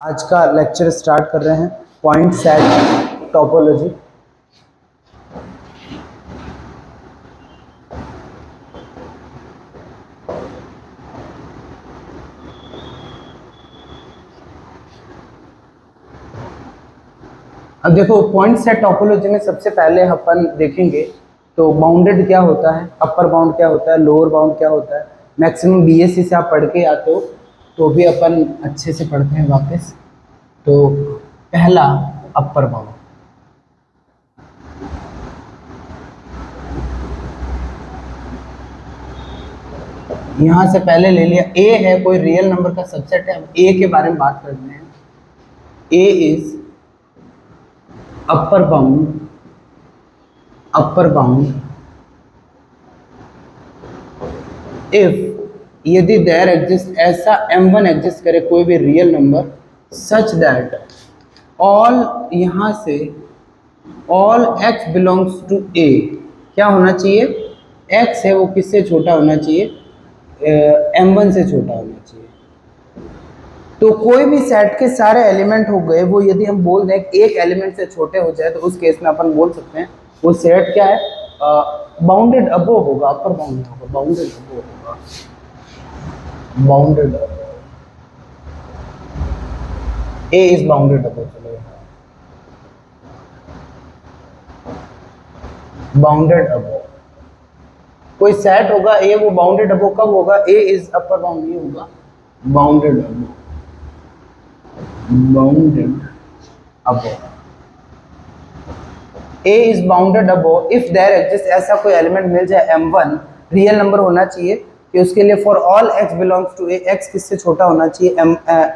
आज का lecture start कर रहे हैं पॉइंट सेट टोपोलॉजी। अब देखो पॉइंट सेट टोपोलॉजी में सबसे पहले अपन देखेंगे तो बाउंडेड क्या होता है, अपर बाउंड क्या होता है, लोअर बाउंड क्या होता है। मैक्सिमम बीएससी से आप पढ़ के आते हो तो भी अपन अच्छे से पढ़ते हैं वापस। तो पहला अपर बाउंड, यहां से पहले ले लिया ए है, कोई रियल नंबर का सबसेट है। अब ए के बारे में बात करते हैं। A is upper bound if यदि देयर एग्जिस्ट, ऐसा m1 एग्जिस्ट करे कोई भी real number such that all, यहां से all x belongs to a, क्या होना चाहिए, x है वो किससे छोटा होना चाहिए, m1 से छोटा होना चाहिए। तो कोई भी सेट के सारे एलिमेंट हो गए वो यदि हम बोल दें कि एक एलिमेंट से छोटे हो जाए तो उस केस में अपन बोल सकते हैं वो सेट क्या है, बाउंडेड अबोव होगा, अपर बाउंड नहीं होगा, बाउंडेड अबोव होगा, bounded A is bounded above. चलो बाउंडेड अबोव कोई सेट होगा ए, वो बाउंडेड अबोव कब होगा, ए इज अपर बाउंड नहीं होगा, bounded above, bounded above. A is bounded above if there exist, ऐसा कोई एलिमेंट मिल जाए m1, रियल नंबर होना चाहिए कि उसके लिए for all x belongs to A, x किससे छोटा होना चाहिए,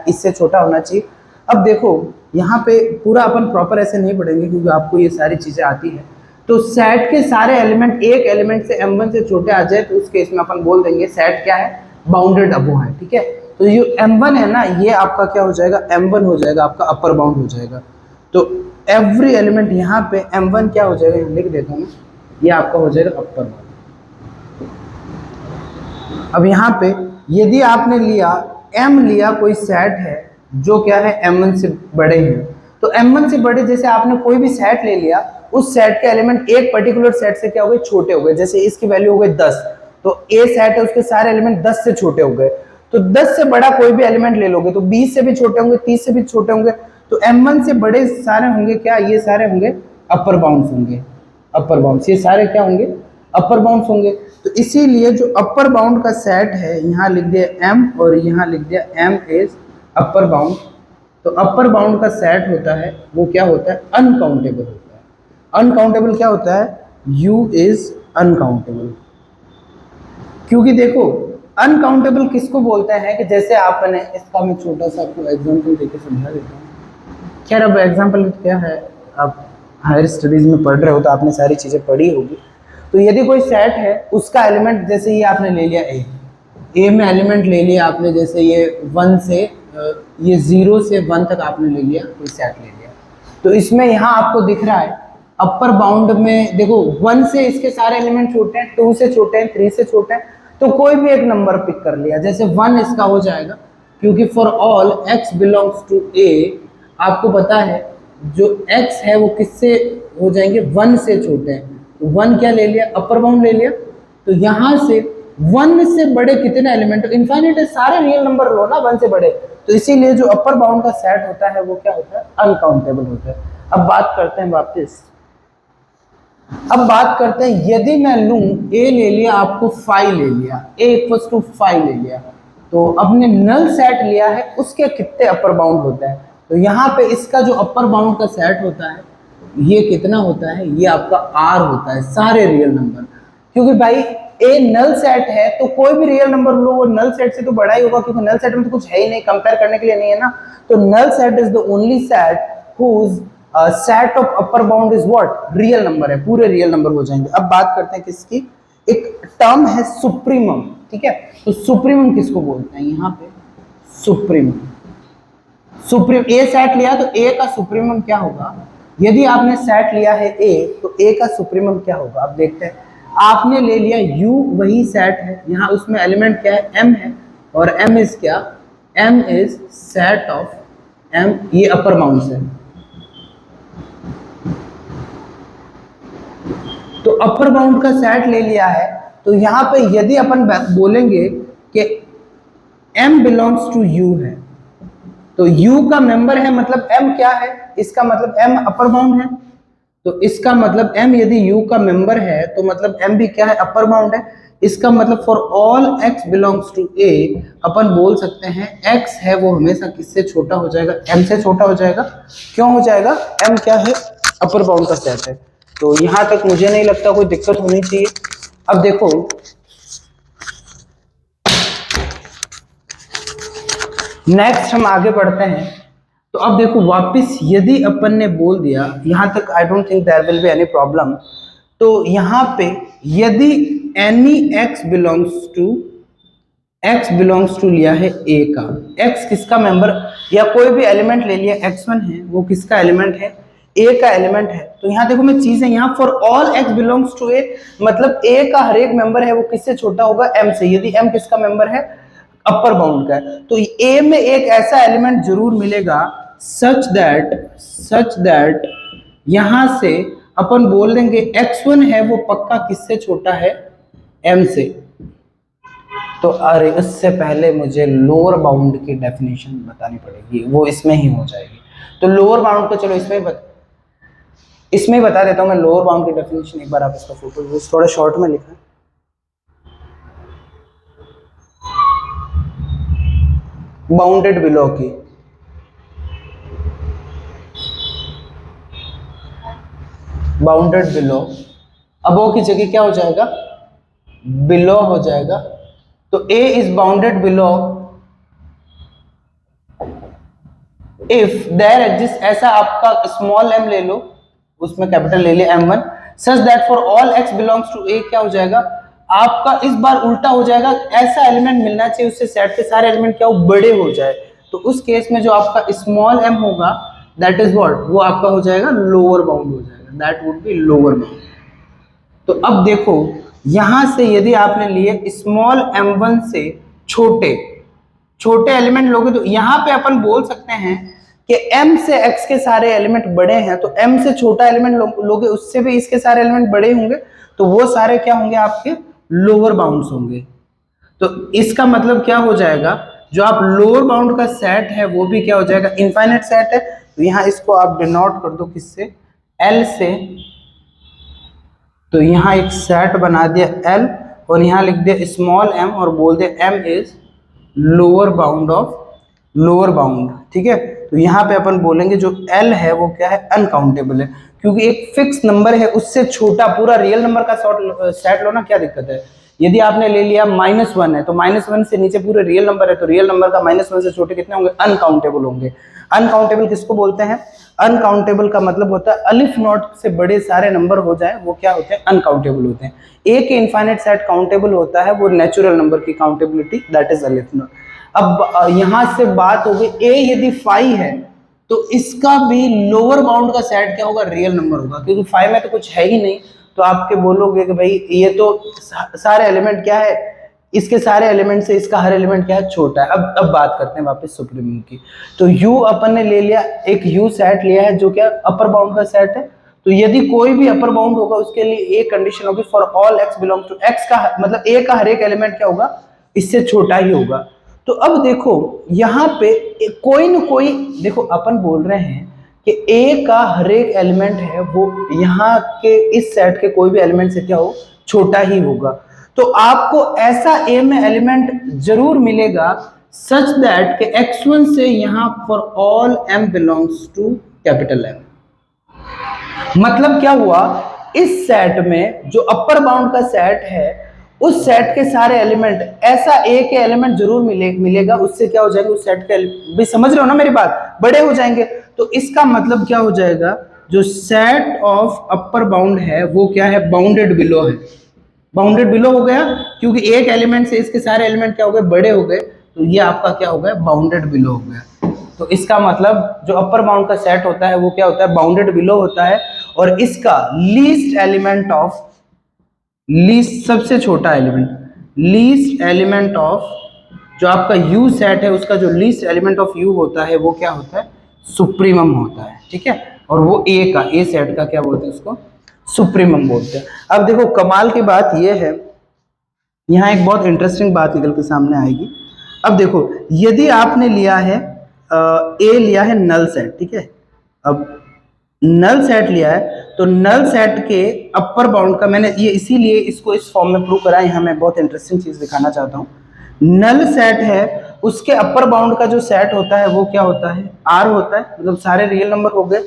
इससे छोटा होना चाहिए। अब देखो यहाँ पे पूरा अपन प्रॉपर ऐसे नहीं पढ़ेंगे क्योंकि आपको ये सारी चीजें आती है। तो सेट के सारे एलिमेंट एक एलिमेंट से m1 से छोटे आ जाए तो उस केस में अपन बोल देंगे सेट क्या है, बाउंडेड अबोव है। ठीक है, तो ये m1 है ना, ये आपका क्या हो जाएगा, m1 हो जाएगा, आपका अपर बाउंड हो जाएगा। तो एवरी एलिमेंट यहाँ पे m1 क्या हो जाएगा, यहाँ लिख देता हूँ, ये आपका हो जाएगा अपर बाउंड। अब यहाँ पे यदि आपने लिया m लिया, कोई सेट है जो क्या है m1 से बड़े हैं, तो m1 से बड़े जैसे आपने कोई भी सेट ले लिया, उस सेट के एलिमेंट एक पर्टिकुलर सेट से क्या हो गए, छोटे हो गए। जैसे इसकी वैल्यू हो गई 10, तो a सेट है उसके सारे एलिमेंट 10 से छोटे हो गए। तो 10 से बड़ा कोई भी एलिमेंट ले लोगे तो 20 से भी छोटे होंगे, 30 से भी छोटे होंगे। तो m1 से बड़े सारे होंगे क्या, ये सारे होंगे अपर बाउंड्स होंगे, अपर बाउंड्स, ये सारे क्या होंगे, अपर बाउंड्स होंगे। तो इसीलिए जो अपर बाउंड का सेट है, यहाँ लिख दिया m और यहाँ लिख दिया m इज अपर बाउंड। तो अपर बाउंड का सेट होता है वो क्या होता है, अनकाउंटेबल होता है। अनकाउंटेबल क्या होता है, u इज अनकाउंटेबल। क्योंकि देखो अनकाउंटेबल किसको बोलते हैं कि जैसे आपने, इसका मैं छोटा सा आपको एग्जांपल देके समझा देता हूँ। खैर अब एग्जांपल क्या है, आप हायर स्टडीज में पढ़ रहे हो तो आपने सारी चीज़ें पढ़ी होगी। तो यदि कोई सेट है उसका एलिमेंट, जैसे ये आपने ले लिया ए में एलिमेंट ले लिया आपने, जैसे ये 1 से ये 0 से 1 तक आपने ले लिया, कोई सेट ले लिया। तो इसमें यहाँ आपको दिख रहा है अपर बाउंड में, देखो 1 से इसके सारे एलिमेंट छोटे हैं, 2 से छोटे हैं, 3 से छोटे हैं, तो कोई भी एक नंबर पिक कर लिया। जैसे 1 इसका हो जाएगा क्योंकि for all x belongs to a, आपको पता है जो x है वो किससे हो जाएंगे, 1 से छोटे हैं। तो 1 क्या ले लिया, अपर बाउंड ले लिया। तो यहाँ से 1 से बड़े कितने एलिमेंट, इनफाइनाइट सारे रियल नंबर लो ना 1 से बड़े। तो इसीलिए जो अपर बाउंड का सेट होता है वो क्या होता है, अनकाउंटेबल होता है। अब बात करते हैं वापस, अब बात करते हैं यदि मैं लूं a ले लिया, आपको 5 ले लिया, a इक्वल्स टू 5 ले लिया, तो अपने नल सेट लिया है उसके कितने अपर बाउंड होता है। तो यहाँ पे इसका जो अपर बाउंड का सेट होता है ये कितना होता है, ये आपका r होता है, सारे रियल नंबर। क्योंकि भाई a नल सेट है तो कोई भी रियल नंबर लो वो नल सेट से तो बड़ा ही होगा, क्योंकि नल सेट में तो कुछ है ही नहीं, कंपेयर करने के लिए नहीं है ना। तो null set is the only set whose set of upper bound is what, real number है, पूरे रियल नंबर हो जाएंगे। अब बात करते हैं किसकी, एक टर्म है सुप्रीमम। ठीक है, तो सुप्रीमम किसको बोलते हैं, यहाँ पे सुप्रीमम, सुप्रीम ए सेट लिया तो ए का सुप्रीमम क्या होगा, यदि आपने सेट लिया है ए तो ए का सुप्रीमम क्या होगा। आप देखते हैं, आपने ले लिया u, वही सेट है, यहाँ उसमें एलिमेंट क्या है, m है, और m इज क्या, m is set of M, ये अपर बाउंड है। तो अपर बाउंड का सेट ले लिया है, तो यहां पे यदि अपन बोलेंगे कि m बिलोंग्स टू u है, तो u का मेंबर है, मतलब m क्या है, इसका मतलब m अपर बाउंड है। तो इसका मतलब m यदि u का मेंबर है तो मतलब m भी क्या है, अपर बाउंड है। इसका मतलब for all x belongs to a, अपन बोल सकते हैं x है वो हमेशा किससे छोटा हो जाएगा, m से छोटा हो जाएगा। क्यों हो जाएगा, m क्या है, अपर बाउंड का सेट है। तो यहां तक मुझे नहीं लगता कोई दिक्कत होनी चाहिए। अब देखो नेक्स्ट हम आगे बढ़ते हैं। तो अब देखो वापस यदि अपन ने बोल दिया यहां तक, I don't think there will be any problem. तो यहां पे यदि एनी x बिलोंग्स टू लिया है a का, x किसका मेंबर, या कोई भी एलिमेंट ले लिया, x1 है वो किसका एलिमेंट है, a का एलिमेंट है। तो यहाँ देखो मैं चीज है, यहाँ for all x belongs to a, मतलब a का हर एक मेंबर है वो किससे छोटा होगा, m से। यदि m किसका मेंबर है, अपर बाउंड का है, तो a में एक ऐसा एलिमेंट जरूर मिलेगा सच दैट यहां से अपन बोल देंगे x1 है वो पक्का किससे छोटा है, m से। तो अरे उससे पहले मुझे लोअर बाउंड की डेफिनेशन बतानी पड़ेगी, वो इसमें ही हो जाएगी। तो लोअर बाउंड को चलो इसमें ही बता देता हूं मैं लोअर बाउंड की डेफिनेशन। एक बार आप इसका फोटो थोड़ा शॉर्ट में लिखा है। बाउंडेड बिलो की, बाउंडेड बिलो, अब वो की जगह क्या हो जाएगा, बिलो हो जाएगा। तो a is bounded below if there exist, ऐसा आपका स्मॉल m ले लो, उसमें कैपिटल ले लिया m1, such that for all x belongs to a, क्या हो जाएगा आपका, इस बार उल्टा हो जाएगा, ऐसा एलिमेंट मिलना चाहिए उससे सेट के सारे एलिमेंट क्या हो, बड़े हो जाए। तो उस केस में जो आपका स्मॉल m होगा दैट इज व्हाट, वो आपका हो जाएगा लोअर बाउंड हो जाएगा, that would be lower bound. तो अब देखो यहां से यदि आपने लिए स्मॉल m1 से छोटे छोटे एलिमेंट लोगे, तो यहां पे अपन बोल सकते हैं कि m से x के सारे एलिमेंट बड़े हैं, तो m से छोटा एलिमेंट लोगे उससे भी इसके सारे एलिमेंट बड़े होंगे, तो वो सारे क्या होंगे आपके लोअर बाउंड्स होंगे। तो इसका मतलब क्या हो जाएगा, जो आप लोअर बाउंड का सेट है वो भी क्या हो जाएगा, इनफाइनाइट सेट है। तो यहां इसको आप डिनोट कर दो किससे, l से। तो यहां एक सेट बना दिया l, और यहां लिख दिया स्मॉल m और बोल दिया m is lower bound of lower bound, ठीक है। तो यहाँ पे अपन बोलेंगे जो L है वो क्या है, अनकाउंटेबल है, क्योंकि एक फिक्स नंबर है उससे छोटा पूरा रियल नंबर का सेट लो ना, क्या दिक्कत है। यदि आपने ले लिया -1 है, तो -1 से नीचे पूरे रियल नंबर है, तो रियल नंबर का -1 से छोटे कितने होंगे, अनकाउंटेबल होंगे। अनकाउंटेबल किसको बोलते हैं, अनकाउंटेबल का मतलब होता है अलिफ नॉट से बड़े सारे नंबर हो जाए वो क्या होते हैं, अनकाउंटेबल होते हैं। ए के इनफाइनाइट सेट काउंटेबल होता है, वो नेचुरल नंबर की काउंटेबिलिटी, दैट इज अलिफ नॉट। अब यहां से बात हो गई ए यदि 5 है, तो इसका भी लोअर बाउंड का सेट क्या होगा, रियल नंबर होगा, क्योंकि 5 में तो कुछ है ही नहीं। तो आपके बोलोगे कि भाई ये तो सारे एलिमेंट क्या है, इसके सारे एलिमेंट से इसका हर एलिमेंट क्या है, छोटा है। अब बात करते हैं वापस सुप्रीमम की। तो u अपन ने ले लिया, एक u सेट लिया है जो क्या अपर बाउंड का सेट है। तो यदि कोई भी अपर बाउंड होगा उसके लिए एक कंडीशन होगी, for all x belong to x का मतलब a का हर एक एलिमेंट क्या होगा, इससे छोटा ही होगा। तो अब देखो यहाँ पे कोई न कोई, देखो अपन बोल रहे हैं कि a का हर एक एलिमेंट है वो यहाँ के इस सेट के कोई भी एलिमेंट से क्या हो, छोटा ही होगा। तो आपको ऐसा a में एलिमेंट जरूर मिलेगा सच दैट कि x1 से यहाँ for all m belongs to capital M। मतलब क्या हुआ, इस सेट में जो अपर बाउंड का सेट है उस सेट के सारे एलिमेंट, ऐसा ए के एलिमेंट जरूर मिलेगा, उससे क्या हो जाएगा, उस सेट के भी, समझ रहे हो ना मेरी बात, बड़े हो जाएंगे। तो इसका मतलब क्या हो जाएगा, जो सेट ऑफ अपर बाउंड है वो क्या है, बाउंडेड बिलो है। बाउंडेड बिलो हो गया क्योंकि एक एलिमेंट से इसके सारे एलिमेंट क्या हो गए, बड़े हो गए, तो ये आपका क्या हो गया, बाउंडेड बिलो हो गया। तो इसका मतलब जो अपर बाउंड का सेट होता है वो क्या होता है, बाउंडेड बिलो होता है। और इसका लीस्ट एलिमेंट ऑफ, लीस्ट सबसे छोटा एलिमेंट, लीस्ट एलिमेंट ऑफ जो आपका u सेट है उसका जो लीस्ट एलिमेंट ऑफ u होता है वो क्या होता है, सुप्रीमम होता है, ठीक है। और वो ए सेट का क्या बोलते हैं, उसको सुप्रीमम बोलते हैं। अब देखो कमाल की बात ये है, यहाँ एक बहुत इंटरेस्टिंग बात निकल के सामने आएगी। अब देखो यदि आपने लिया है ए लिया है नल सेट, ठीक है। अब नल सेट लिया है तो नल सेट के अपर बाउंड का, मैंने ये इसीलिए इसको इस फॉर्म में प्रूव करा है, यहाँ मैं बहुत इंटरेस्टिंग चीज दिखाना चाहता हूँ। नल सेट है उसके अपर बाउंड का जो सेट होता है वो क्या होता है, आर होता है, मतलब सारे रियल नंबर हो गए।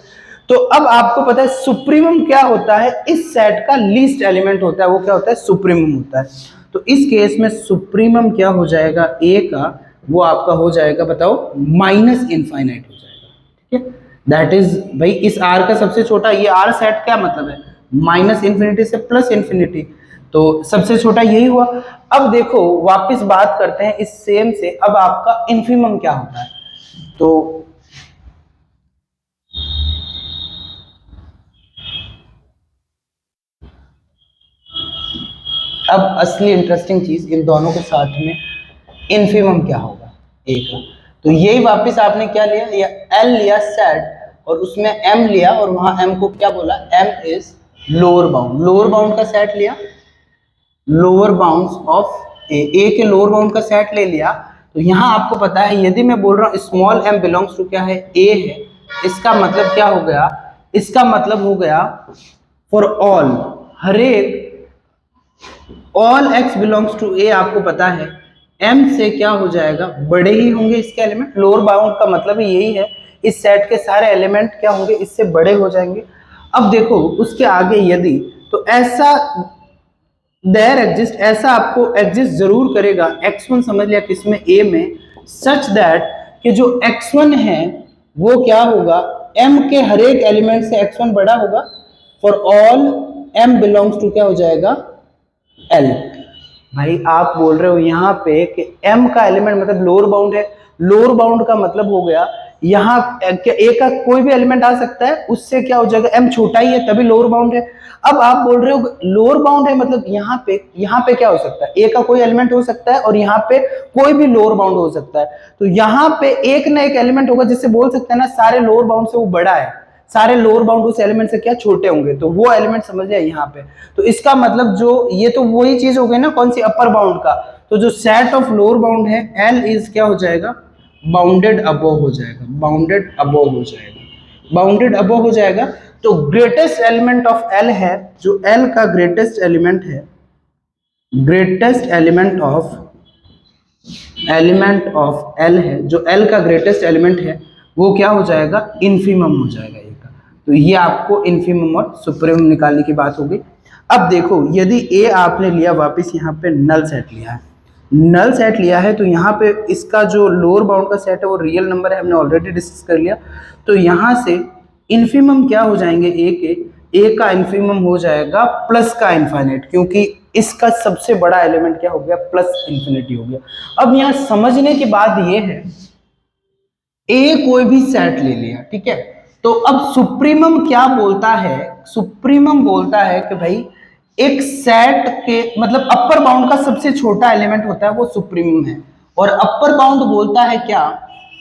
तो अब आपको पता है सुप्रीमम क्या होता है, इस सेट का लीस्ट एलिमेंट होता है वो क्या होता है, सुप्रीमम होता है। तो इस केस में सुप्रीमम क्या हो जाएगा ए का, वो आपका हो जाएगा, बताओ, माइनस इनफाइनाइट हो जाएगा, ठीक है। दैट इज भाई इस आर का सबसे छोटा, ये आर सेट क्या मतलब है, माइनस इन्फिनिटी से प्लस इन्फिनिटी, तो सबसे छोटा यही हुआ। अब देखो वापस बात करते हैं इस सेम से, अब आपका इन्फिमम क्या होता है। तो अब असली इंटरेस्टिंग चीज इन दोनों के साथ में इन्फिमम क्या होगा ए का। तो यही वापस आपने क्या लिया, या एल लिया सेट और उसमें एम लिया और वहां एम को क्या बोला, M is lower bound, lower bound का सेट लिया, लोअर बाउंड्स ऑफ ए के लोअर बाउंड का सेट ले लिया। तो यहां आपको पता है यदि मैं बोल रहा हूं स्मॉल एम बिलोंग्स टू क्या है, ए है, इसका मतलब क्या हो गया, इसका मतलब हो गया फॉर ऑल, हर एक, ऑल एक्स बिलोंग्स टू ए, आपको पता है एम से क्या हो जाएगा, बड़े ही होंगे इसके एलिमेंट, लोअर बाउंड का मतलब यही है इस सेट के सारे एलिमेंट क्या होंगे, इससे बड़े हो जाएंगे। अब देखो उसके आगे यदि, तो ऐसा देयर एग्जिस्ट, ऐसा आपको एग्जिस्ट जरूर करेगा, x1 समझ लिया किसमें, ए में, सच दैट कि जो x1 है वो क्या होगा, m के हर एक एलिमेंट से x1 बड़ा होगा, for all m belongs to क्या हो जाएगा, l। भाई आप बोल रहे हो यहाँ पे कि m का एलिमेंट मतलब लोअर बाउंड है, लोअर बाउंड का मतलब हो गया यहाँ ए का कोई भी एलिमेंट आ सकता है, उससे क्या हो जाएगा, m छोटा ही है तभी लोअर बाउंड है। अब आप बोल रहे हो लोअर बाउंड है मतलब यहाँ पे क्या हो सकता है, ए का कोई एलिमेंट हो सकता है और यहाँ पे कोई भी लोअर बाउंड हो सकता है। तो यहाँ पे एक ना एक एलिमेंट होगा जिससे बोल सकते हैं ना सारे लोअर बाउंड से वो बड़ा है, सारे लोअर बाउंड उस एलिमेंट से क्या छोटे होंगे, तो वो एलिमेंट समझ लिया यहाँ पे। तो इसका मतलब जो ये तो वही चीज हो गई ना, कौन सी, अपर बाउंड का। तो जो सेट ऑफ लोअर बाउंड है एल इज क्या हो जाएगा, बाउंडेड अबव हो जाएगा, बाउंडेड अबव हो जाएगा, बाउंडेड अबव हो जाएगा। तो ग्रेटेस्ट एलिमेंट ऑफ एल है, जो एल का ग्रेटेस्ट एलिमेंट है, ग्रेटेस्ट एलिमेंट ऑफ एल है, जो एल का ग्रेटेस्ट एलिमेंट है वो क्या हो जाएगा, इन्फिमम हो जाएगा ए का। तो ये आपको इन्फिमम और सुप्रीमम निकालने की बात हो गई। अब देखो यदि ए आपने लिया, वापस यहाँ पे नल सेट लिया है, नल सेट लिया है, तो यहाँ पे इसका जो लोअर बाउंड का सेट है वो रियल नंबर है, हमने ऑलरेडी डिस्कस कर लिया। तो यहाँ से इन्फिमम क्या हो जाएंगे ए के, ए का इन्फिमम हो जाएगा प्लस का इनफाइनाइट, क्योंकि इसका सबसे बड़ा एलिमेंट क्या हो गया, प्लस इंफिनिटी हो गया। अब यहाँ समझने की बात ये है, ए कोई भी सेट ले लिया, ठीक है, तो अब सुप्रीमम क्या बोलता है, सुप्रीमम बोलता है कि भाई एक सेट के मतलब अपर बाउंड का सबसे छोटा एलिमेंट होता है वो सुप्रीमम है, और अपर बाउंड बोलता है क्या,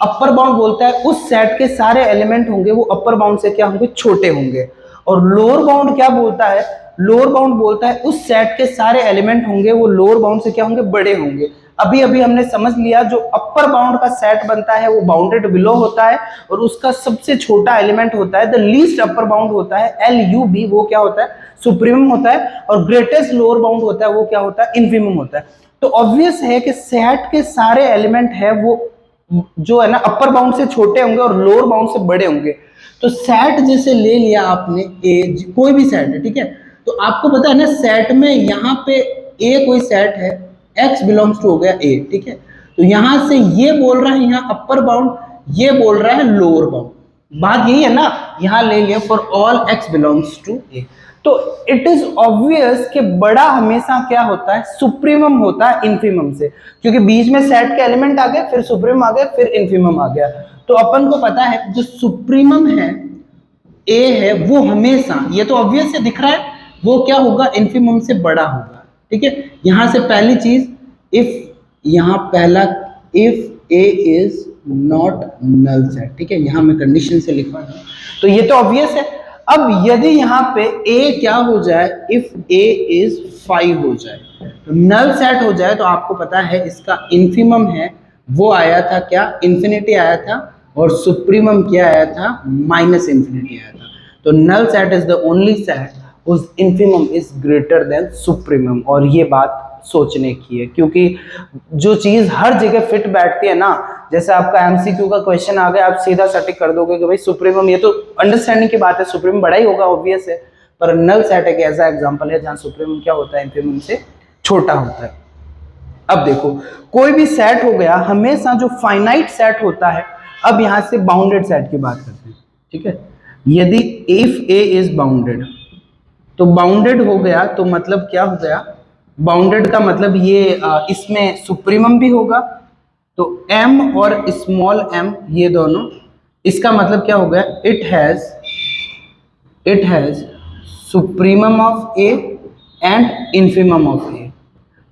अपर बाउंड बोलता है उस सेट के सारे एलिमेंट होंगे वो अपर बाउंड से क्या होंगे, छोटे होंगे। और लोअर बाउंड क्या बोलता है, लोअर बाउंड बोलता है उस सेट के सारे एलिमेंट होंगे वो लोअर बाउंड से क्या होंगे, बड़े होंगे। अभी अभी हमने समझ लिया जो अपर बाउंड का सेट बनता है वो बाउंडेड बिलो होता है, और उसका सबसे छोटा एलिमेंट होता है, द लीस्ट अपर बाउंड होता है LUB, वो क्या होता है, सुप्रीमम होता है, और ग्रेटेस्ट लोअर बाउंड होता है वो क्या होता है, इन्फिमम होता है। तो ऑब्वियस है कि सेट के सारे एलिमेंट है वो जो है ना अपर बाउंड से छोटे होंगे और लोअर बाउंड से बड़े होंगे। तो सेट जैसे ले लिया आपने ए, कोई भी सेट है, ठीक है, तो आपको पता है ना सेट में यहाँ पे ए कोई सेट है, x बिलोंग्स टू हो गया ए, ठीक है, तो यहां से ये बोल रहा है यहाँ अपर बाउंड, ये बोल रहा है लोअर बाउंड, बात यही है ना, यहां ले लिया for all x belongs to A. तो इट इज ऑब्वियस कि बड़ा हमेशा क्या होता है, सुप्रीमम होता है इन्फिमम से, क्योंकि बीच में सेट के एलिमेंट आ गए, फिर सुप्रीमम आ गया, फिर इन्फिमम आ गया। तो अपन को पता है जो सुप्रीमम है ए है वो हमेशा, ये तो ऑब्वियस से दिख रहा है, वो क्या होगा, इन्फिमम से बड़ा होगा, ठीक है। यहां से पहली चीज, इफ, यहां पहला, if A is not null set. ठीक है, यहां मैं कंडीशन से लिखा हूं, तो ये तो ऑब्वियस है। अब यदि यहाँ पे ए क्या हो जाए, इफ ए इज 5 हो जाए, तो नल सेट हो जाए, तो आपको पता है इसका इन्फिमम है वो आया था क्या, इन्फिनिटी आया था, और सुप्रीमम क्या आया था, माइनस इन्फिनिटी आया था। तो null set is the only set उस infimum is greater than supremum. और ये बात सोचने की है, क्योंकि जो चीज हर जगह फिट बैठती है ना, जैसे आपका एमसीक्यू का क्वेश्चन आ गया, आप सीधा सटिक कर दोगे कि भाई सुप्रीमम, ये तो अंडरस्टैंडिंग की बात है, सुप्रीमम बड़ा ही होगा, ऑब्वियस है। पर नल सेट एक ऐसा एग्जांपल है जहां सुप्रीमम क्या होता है, इन्फिमम से छोटा होता है। अब देखो, कोई भी सेट हो गया, हमेशा जो फाइनाइट सेट होता है, अब यहां से बाउंडेड सेट की बात करते हैं। ठीक है, यदि इफ ए इज बाउंडेड, तो बाउंडेड हो गया तो मतलब क्या हो गया, बाउंडेड का मतलब ये इसमें सुप्रीमम भी होगा, तो m और स्मॉल m ये दोनों, इसका मतलब क्या हो गया, it has supremum of A and infimum of A.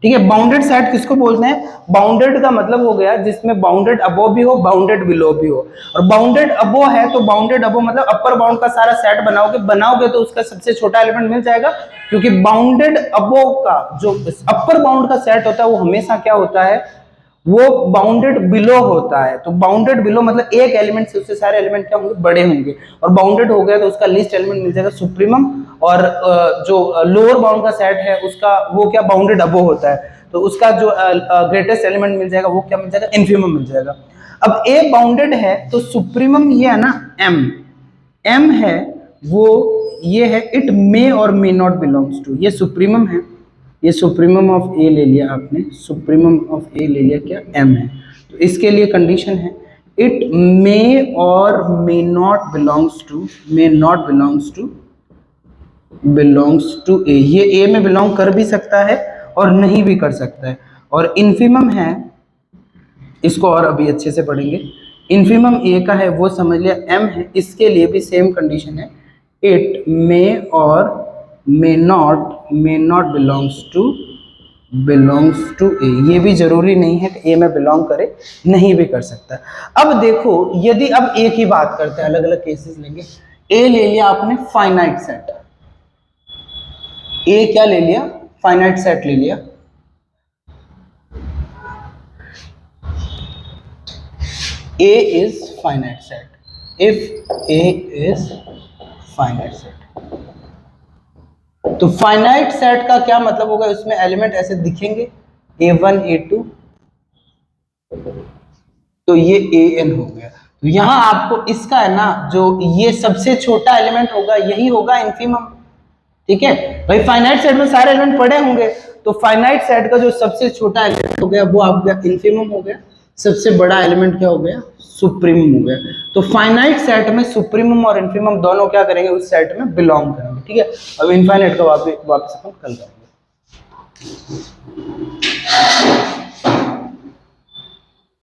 ठीक है, बाउंडेड सेट किसको बोलते हैं, बाउंडेड का मतलब हो गया जिसमें बाउंडेड अबव भी हो, बाउंडेड बिलो भी हो। और बाउंडेड अबव है तो बाउंडेड अबव मतलब अपर बाउंड का सारा सेट बनाओगे तो उसका सबसे छोटा एलिमेंट मिल जाएगा, क्योंकि बाउंडेड अबव का जो अपर बाउंड का सेट होता है वो हमेशा क्या होता है, वो बाउंडेड बिलो होता है। तो बाउंडेड बिलो मतलब एक एलिमेंट से उससे सारे एलिमेंट क्या होंगे, बड़े होंगे। और बाउंडेड हो गया तो उसका लीस्ट एलिमेंट मिल जाएगा सुप्रीमम, और जो लोअर बाउंड का सेट है उसका वो क्या, बाउंडेड अबो होता है, तो उसका जो ग्रेटेस्ट एलिमेंट मिल जाएगा वो क्या मिल जाएगा, इन्फिमम मिल जाएगा। अब ए बाउंडेड है तो सुप्रीमम ये है ना, एम है वो, ये है इट मे और मे नॉट बिलोंग्स टू, ये सुप्रीमम है, ये सुप्रीमम ऑफ ए ले लिया आपने, सुप्रीमम ऑफ ए ले लिया, क्या एम है। तो इसके लिए कंडीशन है इट मे और may not belongs to, may not belongs to A, ये ए में बिलोंग कर भी सकता है और नहीं भी कर सकता है। और इन्फिमम है, इसको और अभी अच्छे से पढ़ेंगे, इन्फिमम ए का है वो समझ लिया, एम है, इसके लिए भी सेम कंडीशन है, इट मे और may not belongs to A, ये भी जरूरी नहीं है कि ए में बिलोंग करे, नहीं भी कर सकता। अब देखो, यदि अब ए की बात करते हैं, अलग अलग केसेस लेंगे। ए ले लिया आपने फाइनाइट सेट, ए क्या ले लिया, फाइनाइट सेट ले लिया। A is finite set. If A is finite set, तो फाइनाइट सेट का क्या मतलब होगा, इसमें एलिमेंट ऐसे दिखेंगे A1 A2, तो ये AN हो गया। तो यहां आपको इसका है ना, जो ये सबसे छोटा एलिमेंट होगा यही होगा इन्फिमम। ठीक है भाई, फाइनाइट सेट में सारे एलिमेंट पड़े होंगे, तो फाइनाइट सेट का जो सबसे छोटा एलिमेंट हो गया वो आपका इन्फिमम हो गया, सबसे बड़ा एलिमेंट क्या हो गया, सुप्रीमम हो गया। तो फाइनाइट सेट में सुप्रीमम और इन्फिमम दोनों क्या करेंगे, उस सेट में बिलोंग करेंगे। ठीक है, अब इनफाइनाइट का वापस अपन कल करेंगे।